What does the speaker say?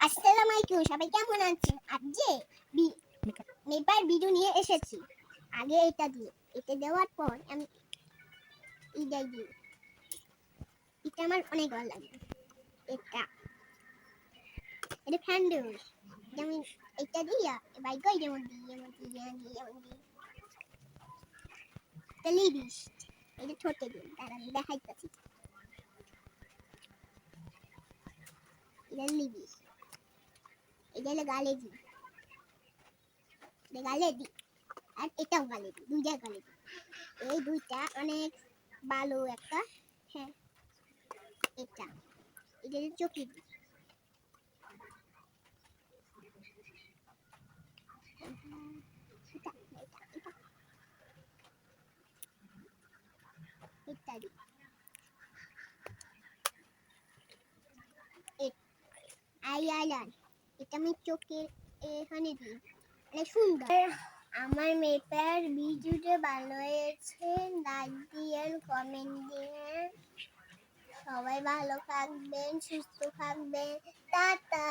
আসসালামু আলাইকুম, সবাই কেমন আছেন? আজকে মেপার ভিডিও নিয়ে এসেছি। আগে এটা দিয়ে, এটা দেওয়ার পর আমি এইটাই দিই। এটা আমার অনেক ভালো লাগে। এটা এটা ফ্যান্ডুস, যেমন এটা দিয়া বাইক গই যেমন দিই টেলিভিশ। এটা ছোট দিন, তার আমি দেখাইতেছি। এটা লিভিশ, এটা হলো গালে দিই, এটা গালে দিই, আর এটাও গালে দিই, দুইটা গালে দিই। এই দুইটা অনেক ভালো একটা। হ্যাঁ, এটা এটা চোখে দিই। ইত্যাদি আইলাইনার, এটা আমি চোখের এখানে দিই। অনেক সুন্দর। আমার মেয়েটার ভিডিওটা ভালো হয়েছে, লাইক দিয়েন, কমেন্ট দিয়েন। সবাই ভালো থাকবেন, সুস্থ থাকবেন। টাটা।